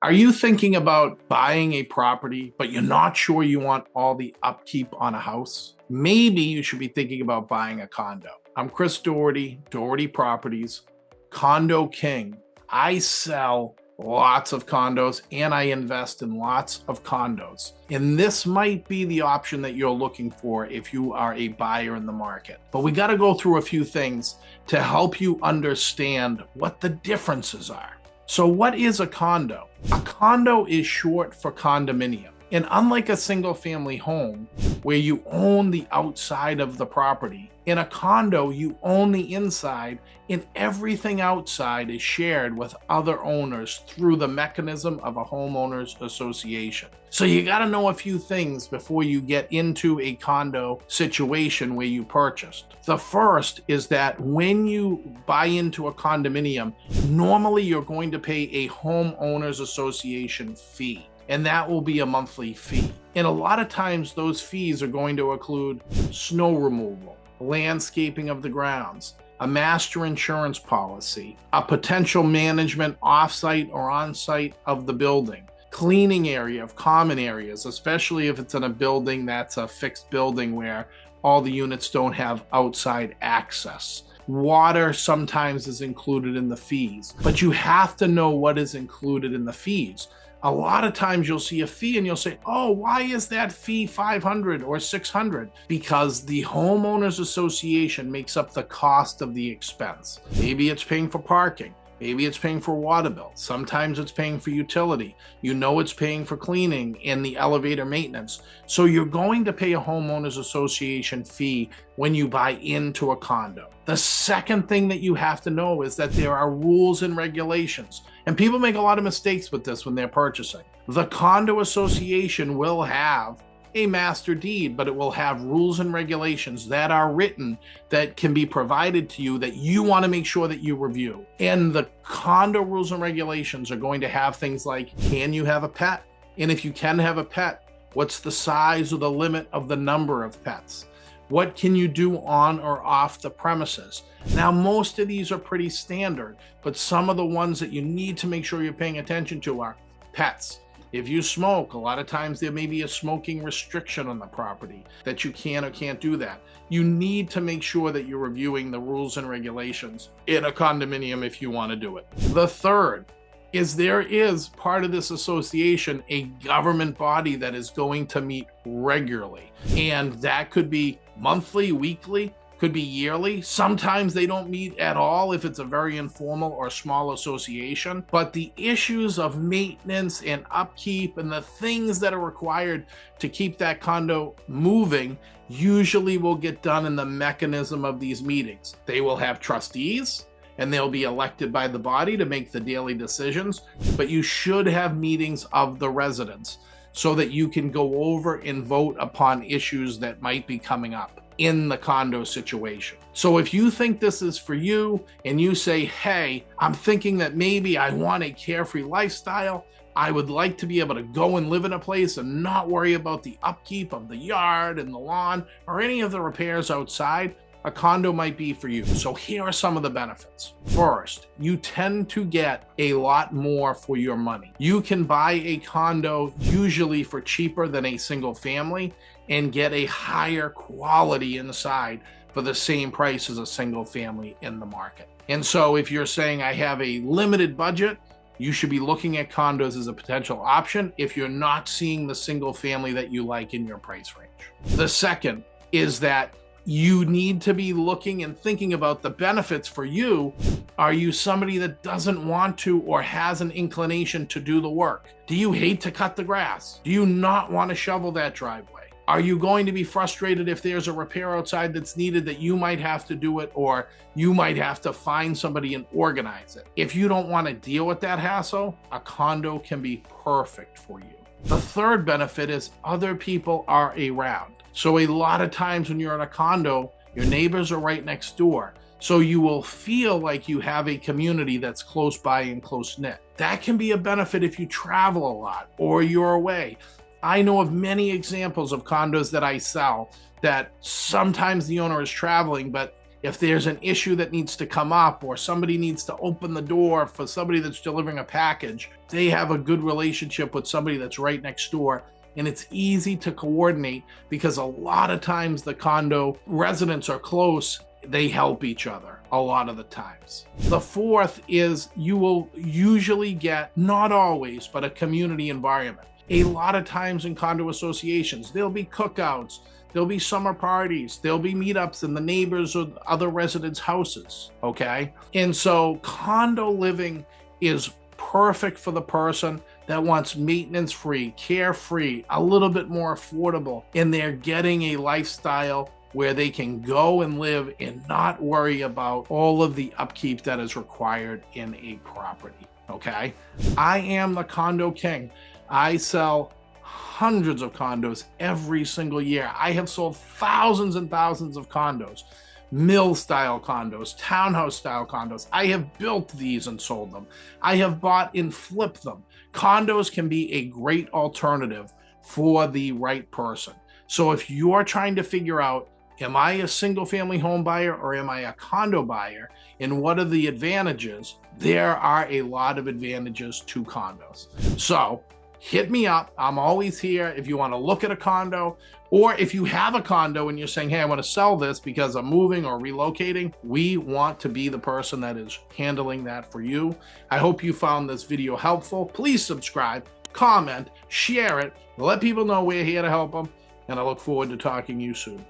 Are you thinking about buying a property, but you're not sure you want all the upkeep on a house? Maybe you should be thinking about buying a condo. I'm Chris Doherty, Doherty Properties, Condo King. I sell lots of condos and I invest in lots of condos. And this might be the option that you're looking for if you are a buyer in the market. But we got to go through a few things to help you understand what the differences are. So what is a condo? A condo is short for condominium. And unlike a single family home where you own the outside of the property, in a condo, you own the inside and everything outside is shared with other owners through the mechanism of a homeowners association. So you got to know a few things before you get into a condo situation where you purchased. The first is that when you buy into a condominium, normally you're going to pay a homeowners association fee. And that will be a monthly fee. And a lot of times those fees are going to include snow removal, landscaping of the grounds, a master insurance policy, a potential management offsite or onsite of the building, cleaning area of common areas, especially if it's in a building that's a fixed building where all the units don't have outside access. Water sometimes is included in the fees, but you have to know what is included in the fees. A lot of times you'll see a fee and you'll say, oh, why is that fee $500 or $600? Because the homeowners association makes up the cost of the expense. Maybe it's paying for parking. Maybe it's paying for water bill. Sometimes it's paying for utility. You know it's paying for cleaning and the elevator maintenance. So you're going to pay a homeowners association fee when you buy into a condo. The second thing that you have to know is that there are rules and regulations. And people make a lot of mistakes with this when they're purchasing. The condo association will have a master deed, but it will have rules and regulations that are written that can be provided to you that you want to make sure that you review. And the condo rules and regulations are going to have things like, can you have a pet? And if you can have a pet, what's the size or the limit of the number of pets? What can you do on or off the premises? Now, most of these are pretty standard, but some of the ones that you need to make sure you're paying attention to are pets. If you smoke, a lot of times there may be a smoking restriction on the property that you can or can't do that. You need to make sure that you're reviewing the rules and regulations in a condominium if you want to do it. The third is there is part of this association a government body that is going to meet regularly. And that could be monthly, weekly, could be yearly. Sometimes they don't meet at all if it's a very informal or small association. But the issues of maintenance and upkeep and the things that are required to keep that condo moving usually will get done in the mechanism of these meetings. They will have trustees and they'll be elected by the body to make the daily decisions, but you should have meetings of the residents so that you can go over and vote upon issues that might be coming up in the condo situation. So if you think this is for you and you say, hey, I'm thinking that maybe I want a carefree lifestyle, I would like to be able to go and live in a place and not worry about the upkeep of the yard and the lawn or any of the repairs outside, a condo might be for you. So here are some of the benefits. First, you tend to get a lot more for your money. You can buy a condo usually for cheaper than a single family and get a higher quality inside for the same price as a single family in the market. And so if you're saying I have a limited budget, you should be looking at condos as a potential option if you're not seeing the single family that you like in your price range. The second is that you need to be looking and thinking about the benefits for you. Are you somebody that doesn't want to or has an inclination to do the work? Do you hate to cut the grass? Do you not want to shovel that driveway? Are you going to be frustrated if there's a repair outside that's needed that you might have to do it or you might have to find somebody and organize it? If you don't want to deal with that hassle, a condo can be perfect for you. The third benefit is other people are around. So a lot of times when you're in a condo, your neighbors are right next door. So you will feel like you have a community that's close by and close knit. That can be a benefit if you travel a lot or you're away. I know of many examples of condos that I sell that sometimes the owner is traveling, but If there's an issue that needs to come up or somebody needs to open the door for somebody that's delivering a package, they have a good relationship with somebody that's right next door. And it's easy to coordinate because a lot of times the condo residents are close. They help each other a lot of the times. The fourth is you will usually get, not always, but a community environment. A lot of times in condo associations, there'll be cookouts, there'll be summer parties, there'll be meetups in the neighbors or other residents' houses, okay? And so condo living is perfect for the person that wants maintenance-free, carefree, a little bit more affordable, and they're getting a lifestyle where they can go and live and not worry about all of the upkeep that is required in a property, okay? I am the condo king. I sell hundreds of condos every single year. I have sold thousands and thousands of condos, mill-style condos, townhouse-style condos. I have built these and sold them. I have bought and flipped them. Condos can be a great alternative for the right person. So if you're trying to figure out, am I a single family home buyer or am I a condo buyer? And what are the advantages? There are a lot of advantages to condos. So hit me up. I'm always here if you want to look at a condo, or if you have a condo and you're saying, hey, I want to sell this because I'm moving or relocating. We want to be the person that is handling that for you. I hope you found this video helpful. Please subscribe, comment, share it, let people know we're here to help them. And I look forward to talking to you soon.